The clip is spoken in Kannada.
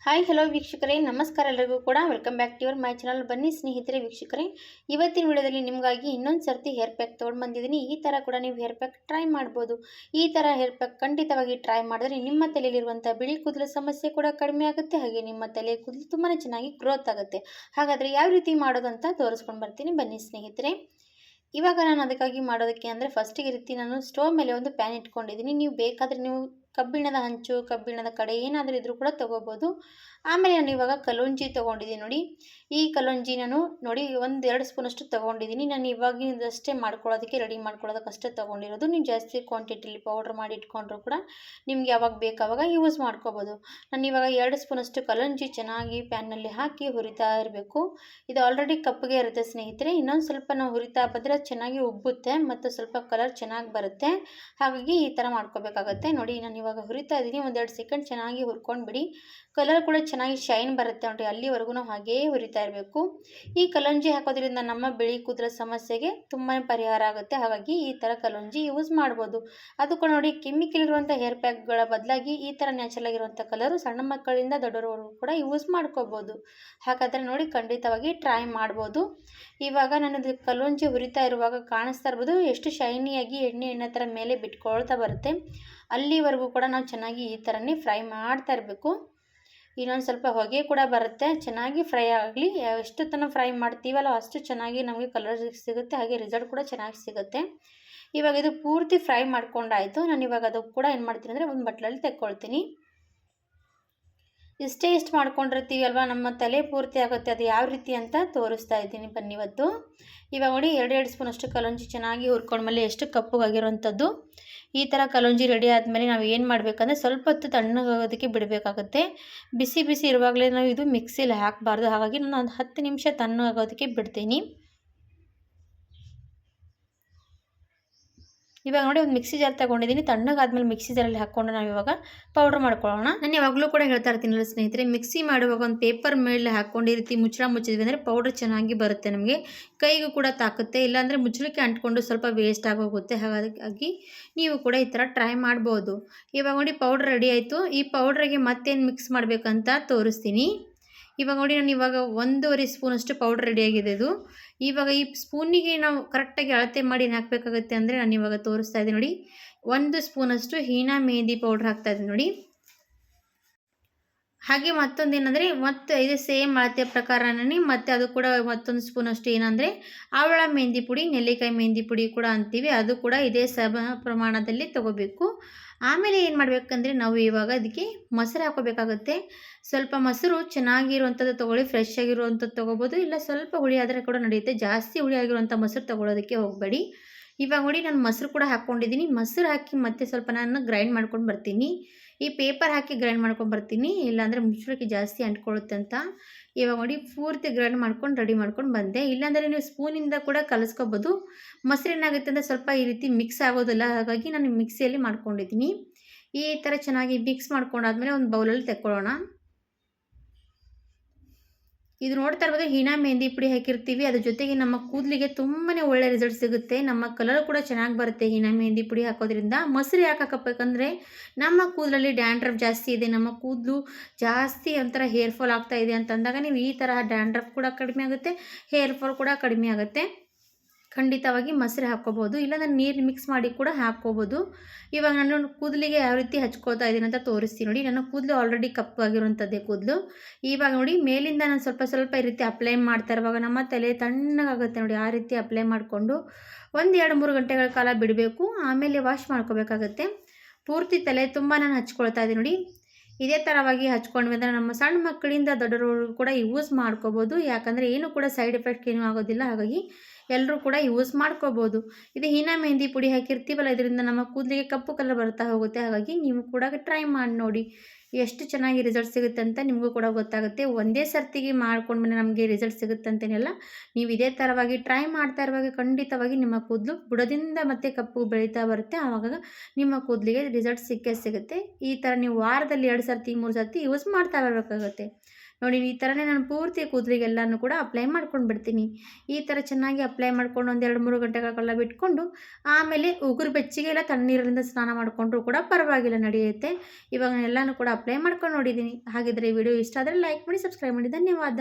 ಹಾಯ್ ಹಲೋ ವೀಕ್ಷಕರೇ, ನಮಸ್ಕಾರ. ಎಲ್ಲರಿಗೂ ಕೂಡ welcome back to your my channel. ಬನ್ನಿ ಸ್ನೇಹಿತರೆ, ವೀಕ್ಷಕರೇ, ಇವತ್ತಿನ ವಿಡಿಯೋದಲ್ಲಿ ನಿಮಗಾಗಿ ಇನ್ನೊಂದು ಸರ್ತಿ ಹೇರ್ ಪ್ಯಾಕ್ ತೊಗೊಂಡು ಬಂದಿದ್ದೀನಿ. ಈ ಥರ ಕೂಡ ನೀವು ಹೇರ್ ಪ್ಯಾಕ್ ಟ್ರೈ ಮಾಡ್ಬೋದು. ಈ ಥರ ಹೇರ್ ಪ್ಯಾಕ್ ಖಂಡಿತವಾಗಿ ಟ್ರೈ ಮಾಡಿದ್ರೆ ನಿಮ್ಮ ತಲೆಯಲ್ಲಿರುವಂಥ ಬಿಳಿ ಕೂದಲು ಸಮಸ್ಯೆ ಕೂಡ ಕಡಿಮೆ ಆಗುತ್ತೆ, ಹಾಗೆ ನಿಮ್ಮ ತಲೆ ಕೂದಲು ತುಂಬಾ ಚೆನ್ನಾಗಿ ಗ್ರೋತ್ ಆಗುತ್ತೆ. ಹಾಗಾದರೆ ಯಾವ ರೀತಿ ಮಾಡೋದು ಅಂತ ತೋರಿಸ್ಕೊಂಡು ಬರ್ತೀನಿ, ಬನ್ನಿ ಸ್ನೇಹಿತರೆ. ಇವಾಗ ನಾನು ಅದಕ್ಕಾಗಿ ಮಾಡೋದಕ್ಕೆ ಅಂದರೆ ಫಸ್ಟಿಗೆ ರೀತಿ ನಾನು ಸ್ಟೋವ್ ಮೇಲೆ ಒಂದು ಪ್ಯಾನ್ ಇಟ್ಕೊಂಡಿದ್ದೀನಿ. ನೀವು ಬೇಕಾದರೆ ನೀವು ಕಬ್ಬಿಣದ ಹಂಚು, ಕಬ್ಬಿಣದ ಕಡೆ ಏನಾದರೂ ಇದ್ರೂ ಕೂಡ ತೊಗೋಬೋದು. ಆಮೇಲೆ ನಾನು ಇವಾಗ ಕಲೋಂಜಿ ತೊಗೊಂಡಿದ್ದೀನಿ ನೋಡಿ. ಈ ಕಲೋಂಜಿ ನಾನು ನೋಡಿ 1-2 ಸ್ಪೂನಷ್ಟು ತೊಗೊಂಡಿದ್ದೀನಿ. ನಾನು ಇವಾಗಿಂದಷ್ಟೇ ಮಾಡ್ಕೊಳ್ಳೋದಕ್ಕೆ ರೆಡಿ ಮಾಡ್ಕೊಳ್ಳೋದಕ್ಕಷ್ಟೇ ತೊಗೊಂಡಿರೋದು. ನೀವು ಜಾಸ್ತಿ ಕ್ವಾಂಟಿಟಿಲಿ ಪೌಡ್ರ್ ಮಾಡಿ ಇಟ್ಕೊಂಡ್ರು ಕೂಡ ನಿಮ್ಗೆ ಯಾವಾಗ ಬೇಕು ಆವಾಗ ಯೂಸ್ ಮಾಡ್ಕೋಬೋದು. ನಾನು ಇವಾಗ 2 ಸ್ಪೂನಷ್ಟು ಕಲೋಂಜಿ ಚೆನ್ನಾಗಿ ಪ್ಯಾನ್ನಲ್ಲಿ ಹಾಕಿ ಹುರಿತಾ ಇರಬೇಕು. ಇದು ಆಲ್ರೆಡಿ ಕಪ್ಪಗೆ ಇರುತ್ತೆ ಸ್ನೇಹಿತರೆ. ಇನ್ನೊಂದು ಸ್ವಲ್ಪ ನಾವು ಹುರಿತಾ ಬಂದರೆ ಚೆನ್ನಾಗಿ ಉಬ್ಬುತ್ತೆ ಮತ್ತು ಸ್ವಲ್ಪ ಕಲರ್ ಚೆನ್ನಾಗಿ ಬರುತ್ತೆ. ಹಾಗಾಗಿ ಈ ಥರ ಮಾಡ್ಕೋಬೇಕಾಗತ್ತೆ ನೋಡಿ. ನಾನು ಇವಾಗ ಹುರಿತಾ ಇದ್ದೀನಿ. 1-2 ಸೆಕೆಂಡ್ ಚೆನ್ನಾಗಿ ಹುರ್ಕೊಂಡು ಬಿಡಿ. ಕಲರ್ ಕೂಡ ಚೆನ್ನಾಗಿ ಶೈನ್ ಬರುತ್ತೆ ನೋಡಿ. ಅಲ್ಲಿವರೆಗೂ ನಾವು ಹಾಗೇ ಹುರಿತಾ ಇರಬೇಕು. ಈ ಕಲೋಂಜಿ ಹಾಕೋದ್ರಿಂದ ನಮ್ಮ ಬಿಳಿ ಕೂದಲ ಸಮಸ್ಯೆಗೆ ತುಂಬಾ ಪರಿಹಾರ ಆಗುತ್ತೆ. ಹಾಗಾಗಿ ಈ ಥರ ಕಲೋಂಜಿ ಯೂಸ್ ಮಾಡ್ಬೋದು. ಅದು ಕೂಡ ನೋಡಿ, ಕೆಮಿಕಲ್ ಇರುವಂಥ ಹೇರ್ ಪ್ಯಾಕ್ಗಳ ಬದಲಾಗಿ ಈ ಥರ ನ್ಯಾಚುರಲ್ ಆಗಿರುವಂಥ ಕಲರು ಸಣ್ಣ ಮಕ್ಕಳಿಂದ ದೊಡ್ಡವರವರೆಗೂ ಕೂಡ ಯೂಸ್ ಮಾಡ್ಕೋಬೋದು. ಹಾಗಾದರೆ ನೋಡಿ, ಖಂಡಿತವಾಗಿ ಟ್ರೈ ಮಾಡ್ಬೋದು. ಇವಾಗ ನಾನು ಕಲೋಂಜಿ ಹುರಿತಾ ಇರುವಾಗ ಕಾಣಿಸ್ತಾ ಇರ್ಬೋದು ಎಷ್ಟು ಶೈನಿಯಾಗಿ ಎಣ್ಣೆ ಥರ ಮೇಲೆ ಬಿಟ್ಕೊಳ್ತಾ ಬರುತ್ತೆ. ಅಲ್ಲಿವರೆಗೂ ಕೂಡ ನಾವು ಚೆನ್ನಾಗಿ ಈ ಥರನೇ ಫ್ರೈ ಮಾಡ್ತಾ ಇರಬೇಕು. ಇನ್ನೊಂದು ಸ್ವಲ್ಪ ಹೊಗೆ ಕೂಡ ಬರುತ್ತೆ. ಚೆನ್ನಾಗಿ ಫ್ರೈ ಆಗಲಿ. ಎಷ್ಟು ತನಕ ಫ್ರೈ ಮಾಡ್ತೀವಲ್ಲ ಅಷ್ಟು ಚೆನ್ನಾಗಿ ನಮಗೆ ಕಲರ್ ಸಿಗುತ್ತೆ, ಹಾಗೆ ರಿಸಲ್ಟ್ ಕೂಡ ಚೆನ್ನಾಗಿ ಸಿಗುತ್ತೆ. ಇವಾಗ ಇದು ಪೂರ್ತಿ ಫ್ರೈ ಮಾಡ್ಕೊಂಡಾಯಿತು. ನಾನು ಇವಾಗ ಅದು ಕೂಡ ಏನು ಮಾಡ್ತೀನಿ ಅಂದರೆ ಒಂದು ಬಟ್ಲಲ್ಲಿ ತೆಕ್ಕೊಳ್ತೀನಿ. ಇಷ್ಟು ಮಾಡ್ಕೊಂಡಿರ್ತೀವಿ ಅಲ್ವಾ, ನಮ್ಮ ತಲೆ ಪೂರ್ತಿ ಆಗುತ್ತೆ. ಅದು ಯಾವ ರೀತಿ ಅಂತ ತೋರಿಸ್ತಾ ಇದ್ದೀನಿ ಬನ್ನಿ ಇವತ್ತು. ಇವಾಗ ನೋಡಿ 2 ಸ್ಪೂನಷ್ಟು ಕಲೋಂಜಿ ಚೆನ್ನಾಗಿ ಹುರ್ಕೊಂಡ್ಮೇಲೆ ಎಷ್ಟು ಕಪ್ಪಗಾಗಿರೋವಂಥದ್ದು. ಈ ಥರ ಕಲೋಂಜಿ ರೆಡಿ ಆದಮೇಲೆ ನಾವು ಏನು ಮಾಡಬೇಕಂದ್ರೆ ಸ್ವಲ್ಪ ಹೊತ್ತು ತಣ್ಣಗಾಗೋದಕ್ಕೆ ಬಿಡಬೇಕಾಗುತ್ತೆ. ಬಿಸಿ ಬಿಸಿ ಇರುವಾಗಲೇ ನಾವು ಇದು ಮಿಕ್ಸಿಲಿ ಹಾಕಬಾರ್ದು. ಹಾಗಾಗಿ ನಾನು ಒಂದು 10 ನಿಮಿಷ ತಣ್ಣಗಾಗೋದಕ್ಕೆ ಬಿಡ್ತೀನಿ. ಇವಾಗ ನೋಡಿ ಒಂದು ಮಿಕ್ಸಿ ಜಾರ್ ತೊಗೊಂಡಿದ್ದೀನಿ. ತಣ್ಣಗಾದ್ಮೇಲೆ ಮಿಕ್ಸಿ ಜಾರಲ್ಲಿ ಹಾಕ್ಕೊಂಡು ನಾವು ಇವಾಗ ಪೌಡ್ರ್ ಮಾಡ್ಕೊಳ್ಳೋಣ. ನಾನು ಯಾವಾಗಲೂ ಕೂಡ ಹೇಳ್ತಾ ಇರ್ತೀನಲ್ಲ ಸ್ನೇಹಿತರೆ, ಮಿಕ್ಸಿ ಮಾಡುವಾಗ ಒಂದು ಪೇಪರ್ ಮೇಲೆ ಹಾಕ್ಕೊಂಡು ಈ ರೀತಿ ಮುಚ್ಚಿದ್ವಿ ಅಂದರೆ ಪೌಡ್ರ್ ಚೆನ್ನಾಗಿ ಬರುತ್ತೆ. ನಮಗೆ ಕೈಗೂ ಕೂಡ ತಾಕುತ್ತೆ. ಇಲ್ಲಾಂದರೆ ಮುಚ್ಚಳಿಕೆ ಅಂಟ್ಕೊಂಡು ಸ್ವಲ್ಪ ವೇಸ್ಟ್ ಆಗೋಗುತ್ತೆ. ಹಾಗಾಗಿ ನೀವು ಕೂಡ ಈ ಥರ ಟ್ರೈ ಮಾಡ್ಬೋದು. ಇವಾಗ ನೋಡಿ ಪೌಡ್ರ್ ರೆಡಿ ಆಯಿತು. ಈ ಪೌಡ್ರಿಗೆ ಮತ್ತೇನು ಮಿಕ್ಸ್ ಮಾಡಬೇಕಂತ ತೋರಿಸ್ತೀನಿ. ಇವಾಗ ನೋಡಿ, ನಾನು ಇವಾಗ 1.5 ಸ್ಪೂನಷ್ಟು ಪೌಡ್ರ್ ರೆಡಿಯಾಗಿದೆ. ಇದು ಇವಾಗ ಈ ಸ್ಪೂನಿಗೆ ನಾವು ಕರೆಕ್ಟಾಗಿ ಅಳತೆ ಮಾಡಿ ಏನು ಹಾಕಬೇಕಾಗುತ್ತೆ ಅಂದರೆ ನಾನು ಇವಾಗ ತೋರಿಸ್ತಾ ಇದ್ದೀನಿ ನೋಡಿ. 1 ಸ್ಪೂನಷ್ಟು ಹೀನಾ ಮೆಹಂದಿ ಪೌಡ್ರ್ ಹಾಕ್ತಾಯಿದ್ದೀನಿ ನೋಡಿ. ಹಾಗೆ ಮತ್ತೊಂದು ಏನಂದರೆ ಮತ್ತೆ ಇದೇ ಸೇಮ್ ಅಳತೆ ಪ್ರಕಾರನೇ ಮತ್ತೆ ಅದು ಕೂಡ ಮತ್ತೊಂದು ಸ್ಪೂನಷ್ಟು ಏನಂದರೆ ಆವಳ ಮೆಹಂದಿ ಪುಡಿ, ನೆಲ್ಲಿಕಾಯಿ ಮೆಹಂದಿ ಪುಡಿ ಕೂಡ ಅಂತೀವಿ, ಅದು ಕೂಡ ಇದೇ ಸಮ ಪ್ರಮಾಣದಲ್ಲಿ ತೊಗೋಬೇಕು. ಆಮೇಲೆ ಏನು ಮಾಡಬೇಕಂದ್ರೆ ನಾವು ಇವಾಗ ಅದಕ್ಕೆ ಮೊಸರು ಹಾಕೋಬೇಕಾಗುತ್ತೆ. ಸ್ವಲ್ಪ ಮೊಸರು ಚೆನ್ನಾಗಿರುವಂಥದ್ದು ತೊಗೊಳ್ಳಿ. ಫ್ರೆಶ್ ಆಗಿರುವಂಥದ್ದು ತೊಗೋಬೋದು, ಇಲ್ಲ ಸ್ವಲ್ಪ ಹುಳಿ ಆದರೆ ಕೂಡ ನಡೆಯುತ್ತೆ. ಜಾಸ್ತಿ ಹುಳಿ ಆಗಿರುವಂಥ ಮೊಸರು ತೊಗೊಳೋದಕ್ಕೆ ಹೋಗಬೇಡಿ. ಇವಾಗ ನೋಡಿ, ನಾನು ಮೊಸರು ಕೂಡ ಹಾಕ್ಕೊಂಡಿದ್ದೀನಿ. ಮೊಸರು ಹಾಕಿ ಮತ್ತೆ ಸ್ವಲ್ಪ ನಾನು ಗ್ರೈಂಡ್ ಮಾಡ್ಕೊಂಡು ಬರ್ತೀನಿ. ಈ ಪೇಪರ್ ಹಾಕಿ ಗ್ರೈಂಡ್ ಮಾಡ್ಕೊಂಡು ಬರ್ತೀನಿ, ಇಲ್ಲಾಂದರೆ ಮುಚ್ಚಳಿಕೆ ಜಾಸ್ತಿ ಅಂಟ್ಕೊಳ್ಳುತ್ತೆ ಅಂತ. ಇವಾಗ ನೋಡಿ ಪೂರ್ತಿ ಗ್ರೈಂಡ್ ಮಾಡ್ಕೊಂಡು ರೆಡಿ ಮಾಡ್ಕೊಂಡು ಬಂದೆ. ಇಲ್ಲಾಂದರೆ ನೀವು ಸ್ಪೂನಿಂದ ಕೂಡ ಕಲಿಸ್ಕೋಬೋದು. ಮೊಸರು ಏನಾಗುತ್ತೆ ಅಂದರೆ ಸ್ವಲ್ಪ ಈ ರೀತಿ ಮಿಕ್ಸ್ ಆಗೋದಿಲ್ಲ. ಹಾಗಾಗಿ ನಾನು ಮಿಕ್ಸಿಯಲ್ಲಿ ಮಾಡ್ಕೊಂಡಿದ್ದೀನಿ. ಈ ಥರ ಚೆನ್ನಾಗಿ ಮಿಕ್ಸ್ ಮಾಡ್ಕೊಂಡಾದ್ಮೇಲೆ ಒಂದು ಬೌಲಲ್ಲಿ ತೆಕ್ಕೊಳ್ಳೋಣ. ಇದು ನೋಡ್ತಾ ಇರ್ಬೋದು, ಹೀನಾ ಮೆಹಂದಿ ಪುಡಿ ಹಾಕಿರ್ತೀವಿ. ಅದ್ರ ಜೊತೆಗೆ ನಮ್ಮ ಕೂದಲಿಗೆ ತುಂಬಾ ಒಳ್ಳೆ ರಿಸಲ್ಟ್ ಸಿಗುತ್ತೆ. ನಮ್ಮ ಕಲರ್ ಕೂಡ ಚೆನ್ನಾಗಿ ಬರುತ್ತೆ ಹೀನಾ ಮೆಹಂದಿ ಪುಡಿ ಹಾಕೋದ್ರಿಂದ. ಮೊಸರು ಯಾಕೆ ಹಾಕಬೇಕಂದ್ರೆ ನಮ್ಮ ಕೂದಲಲ್ಲಿ ಡ್ಯಾಂಡ್ರಫ್ ಜಾಸ್ತಿ ಇದೆ, ನಮ್ಮ ಕೂದಲು ಜಾಸ್ತಿ ಒಂಥರ ಹೇರ್ ಫಾಲ್ ಆಗ್ತಾ ಇದೆ ಅಂತಂದಾಗ ನೀವು ಈ ಥರ ಡ್ಯಾಂಡ್ರಫ್ ಕೂಡ ಕಡಿಮೆ ಆಗುತ್ತೆ, ಹೇರ್ ಫಾಲ್ ಕೂಡ ಕಡಿಮೆ ಆಗುತ್ತೆ. ಖಂಡಿತವಾಗಿ ಮೊಸರು ಹಾಕ್ಕೋಬೋದು, ಇಲ್ಲಾಂದರೆ ನೀರು ಮಿಕ್ಸ್ ಮಾಡಿ ಕೂಡ ಹಾಕ್ಕೋಬೋದು. ಇವಾಗ ನಾನು ಕೂದಲಿಗೆ ಯಾವ ರೀತಿ ಹಚ್ಕೋತಾ ಇದ್ದೀನಿ ಅಂತ ತೋರಿಸ್ತೀನಿ ನೋಡಿ. ನನ್ನ ಕೂದಲು ಆಲ್ರೆಡಿ ಕಪ್ಪಾಗಿರುವಂಥದ್ದೇ ಕೂದಲು. ಇವಾಗ ನೋಡಿ ಮೇಲಿಂದ ನಾನು ಸ್ವಲ್ಪ ಈ ರೀತಿ ಅಪ್ಲೈ ಮಾಡ್ತಾ ಇರುವಾಗ ನಮ್ಮ ತಲೆ ತಣ್ಣಗಾಗುತ್ತೆ ನೋಡಿ. ಆ ರೀತಿ ಅಪ್ಲೈ ಮಾಡಿಕೊಂಡು 1-2-3 ಗಂಟೆಗಳ ಕಾಲ ಬಿಡಬೇಕು. ಆಮೇಲೆ ವಾಶ್ ಮಾಡ್ಕೋಬೇಕಾಗತ್ತೆ. ಪೂರ್ತಿ ತಲೆ ತುಂಬ ನಾನು ಹಚ್ಕೊಳ್ತಾ ಇದ್ದೀನಿ ನೋಡಿ. ಇದೇ ಥರವಾಗಿ ಹಚ್ಕೊಂಡ್ವಿ ನಮ್ಮ ಸಣ್ಣ ಮಕ್ಕಳಿಂದ ದೊಡ್ಡವರು ಕೂಡ ಯೂಸ್ ಮಾಡ್ಕೋಬೋದು. ಯಾಕಂದರೆ ಏನು ಕೂಡ ಸೈಡ್ ಎಫೆಕ್ಟ್ ಏನೂ ಆಗೋದಿಲ್ಲ. ಹಾಗಾಗಿ ಎಲ್ಲರೂ ಕೂಡ ಯೂಸ್ ಮಾಡ್ಕೋಬೋದು. ಇದು ಹೀನಾ ಮೆಹಂದಿ ಪುಡಿ ಹಾಕಿರ್ತೀವಲ್ಲ, ಇದರಿಂದ ನಮ್ಮ ಕೂದಲಿಗೆ ಕಪ್ಪು ಕಲರ್ ಬರ್ತಾ ಹೋಗುತ್ತೆ. ಹಾಗಾಗಿ ನೀವು ಕೂಡ ಟ್ರೈ ಮಾಡಿ ನೋಡಿ, ಎಷ್ಟು ಚೆನ್ನಾಗಿ ರಿಸಲ್ಟ್ ಸಿಗುತ್ತೆ ಅಂತ ನಿಮಗೂ ಕೂಡ ಗೊತ್ತಾಗುತ್ತೆ. ಒಂದೇ ಸರ್ತಿಗೆ ಮಾಡ್ಕೊಂಡ್ಮೇಲೆ ನಮಗೆ ರಿಸಲ್ಟ್ ಸಿಗುತ್ತೆ ಅಂತೇನಿಲ್ಲ. ನೀವು ಇದೇ ಥರವಾಗಿ ಟ್ರೈ ಮಾಡ್ತಾ ಇರುವಾಗ ಖಂಡಿತವಾಗಿ ನಿಮ್ಮ ಕೂದಲು ಬುಡದಿಂದ ಮತ್ತೆ ಕಪ್ಪು ಬೆಳೀತಾ ಬರುತ್ತೆ. ಆವಾಗ ನಿಮ್ಮ ಕೂದಲಿಗೆ ರಿಸಲ್ಟ್ ಸಿಕ್ಕೇ ಸಿಗುತ್ತೆ. ಈ ಥರ ನೀವು ವಾರದಲ್ಲಿ 2 ಸರ್ತಿ 3 ಸರ್ತಿ ಯೂಸ್ ಮಾಡ್ತಾ ಬರಬೇಕಾಗುತ್ತೆ ನೋಡಿ ಈ ಥರನೇ ನಾನು ಪೂರ್ತಿ ಕೂದಲಿಗೆಲ್ಲನೂ ಕೂಡ ಅಪ್ಲೈ ಮಾಡ್ಕೊಂಡು ಬಿಡ್ತೀನಿ. ಈ ಥರ ಚೆನ್ನಾಗಿ ಅಪ್ಲೈ ಮಾಡ್ಕೊಂಡು ಒಂದು 2-3 ಗಂಟೆಗಳ ಬಿಟ್ಕೊಂಡು ಆಮೇಲೆ ಉಗುರು ಬೆಚ್ಚಗೆ ಇಲ್ಲ ತಣ್ಣೀರಿನಿಂದ ಸ್ನಾನ ಮಾಡಿಕೊಂಡ್ರೂ ಕೂಡ ಪರವಾಗಿಲ್ಲ, ನಡೆಯುತ್ತೆ. ಇವಾಗ ನಾನು ಎಲ್ಲನೂ ಕೂಡ ಅಪ್ಲೈ ಮಾಡ್ಕೊಂಡು ನೋಡಿದ್ದೀನಿ. ಹಾಗಿದ್ರೆ ಈ ವಿಡಿಯೋ ಇಷ್ಟ ಆದರೆ ಲೈಕ್ ಮಾಡಿ, ಸಬ್ಸ್ಕ್ರೈಬ್ ಮಾಡಿ. ಧನ್ಯವಾದ.